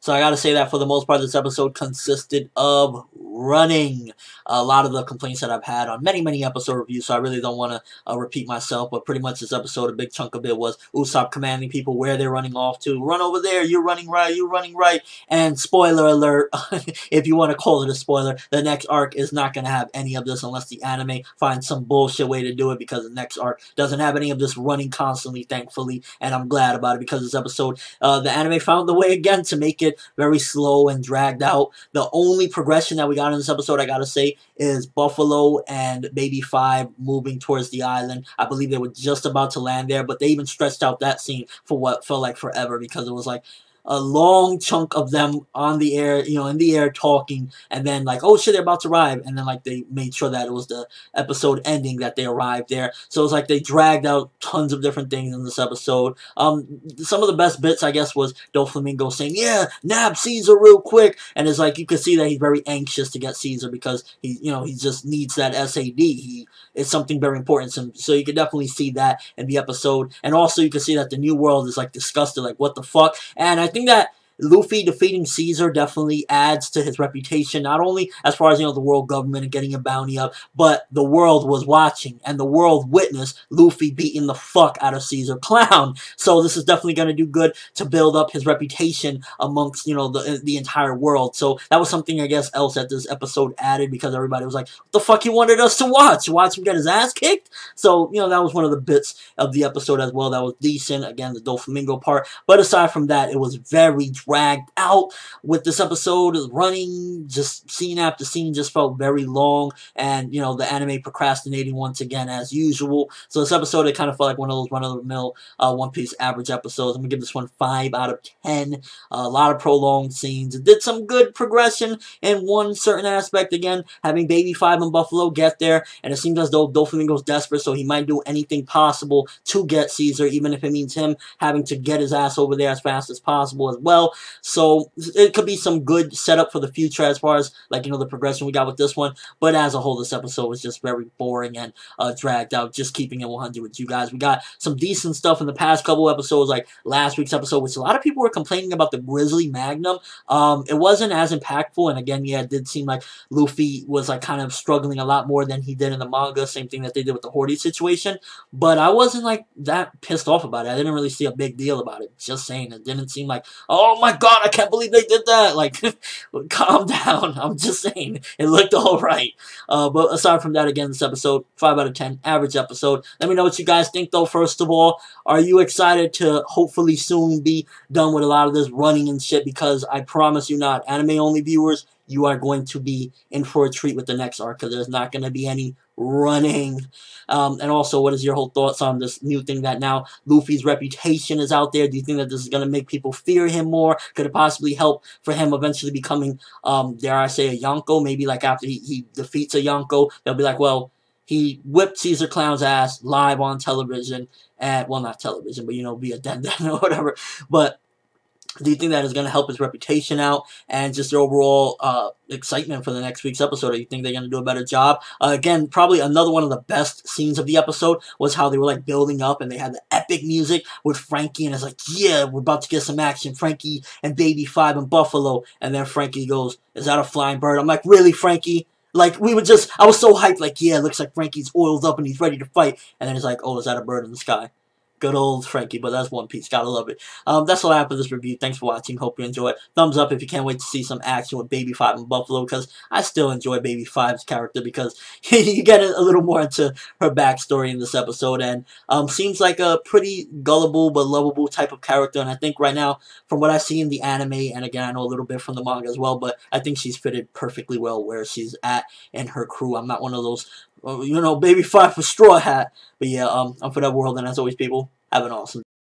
So I gotta say that for the most part, this episode consisted of running. A lot of the complaints that I've had on many episode reviews, so I really don't want to repeat myself, but pretty much this episode, a big chunk of it was Usopp commanding people where they're running off to. Run over there, you're running right, and spoiler alert, if you want to call it a spoiler, the next arc is not going to have any of this unless the anime finds some bullshit way to do it, because the next arc doesn't have any of this running constantly, thankfully, and I'm glad about it, because this episode, the anime found the way again to make it very slow and dragged out. The only progression that we got in this episode, I gotta say, is Buffalo and Baby 5 moving towards the island. I believe they were just about to land there, but they even stretched out that scene for what felt like forever, because it was like a long chunk of them on the air, you know, in the air talking, and then like, oh shit, they're about to arrive, and then like they made sure that it was the episode ending that they arrived there. So it's like they dragged out tons of different things in this episode. Some of the best bits, I guess, was Doflamingo saying, yeah, nab Caesar real quick, and it's like you can see that he's very anxious to get Caesar, because he, you know, he just needs that SAD. It's something very important to him. So you can definitely see that in the episode, and also you can see that the New World is like disgusted, like what the fuck. And I think that Luffy defeating Caesar definitely adds to his reputation, not only as far as, you know, the world government and getting a bounty up, but the world was watching, and the world witnessed Luffy beating the fuck out of Caesar Clown. So this is definitely going to do good to build up his reputation amongst, you know, the entire world. So that was something, I guess, else that this episode added, because everybody was like, what the fuck you wanted us to watch? Watch him get his ass kicked? So, you know, that was one of the bits of the episode as well that was decent. Again, the Doflamingo part. But aside from that, it was very dragged out with this episode. Running, just scene after scene, just felt very long, and, you know, the anime procrastinating once again as usual. So this episode, it kind of felt like one of those run-of-the-mill One Piece average episodes. I'm gonna give this one 5 out of 10. A lot of prolonged scenes. It did some good progression in one certain aspect, again, having Baby 5 and Buffalo get there, and it seems as though Doflamingo's desperate, so he might do anything possible to get Caesar, even if it means him having to get his ass over there as fast as possible as well. So it could be some good setup for the future as far as, like, you know, the progression we got with this one. But as a whole, this episode was just very boring and dragged out. Just keeping it 100 with you guys. We got some decent stuff in the past couple episodes, like last week's episode, which a lot of people were complaining about the Grizzly Magnum. It wasn't as impactful, and again, yeah, it did seem like Luffy was like kind of struggling a lot more than he did in the manga. Same thing that they did with the Horde situation. But I wasn't like that pissed off about it. I didn't really see a big deal about it. Just saying, it didn't seem like, oh my god, I can't believe they did that. Like, calm down. I'm just saying, it looked alright. But aside from that, again, this episode, 5 out of 10, average episode. Let me know what you guys think, though. First of all, are you excited to hopefully soon be done with a lot of this running and shit? Because I promise you not, anime-only viewers, you are going to be in for a treat with the next arc, because there's not going to be any running. And also, what is your whole thoughts on this new thing that now Luffy's reputation is out there? Do you think that this is going to make people fear him more? Could it possibly help for him eventually becoming, dare I say, a Yonko? Maybe like after he defeats a Yonko, they'll be like, well, he whipped Caesar Clown's ass live on television, and, well, not television, but, you know, via Den or whatever. But do you think that is going to help his reputation out and just the overall excitement for the next week's episode? Do you think they're going to do a better job? Again, probably another one of the best scenes of the episode was how they were like building up, and they had the epic music with Frankie, and it's like, yeah, we're about to get some action. Frankie and Baby 5 and Buffalo, and then Frankie goes, is that a flying bird? I'm like, really, Frankie? Like, I was so hyped, like, yeah, it looks like Frankie's oiled up and he's ready to fight. And then it's like, oh, is that a bird in the sky? Good old Frankie, but that's One Piece. Gotta love it. That's all I have for this review. Thanks for watching. Hope you enjoy it. Thumbs up if you can't wait to see some action with Baby 5 and Buffalo, because I still enjoy Baby 5's character, because you get a little more into her backstory in this episode, and seems like a pretty gullible but lovable type of character, and I think right now, from what I see in the anime, and again, I know a little bit from the manga as well, but I think she's fitted perfectly well where she's at in her crew. I'm not one of those, you know, Baby 5 for Straw Hat. But yeah, I'm ForneverWorld, and as always, people, have an awesome day.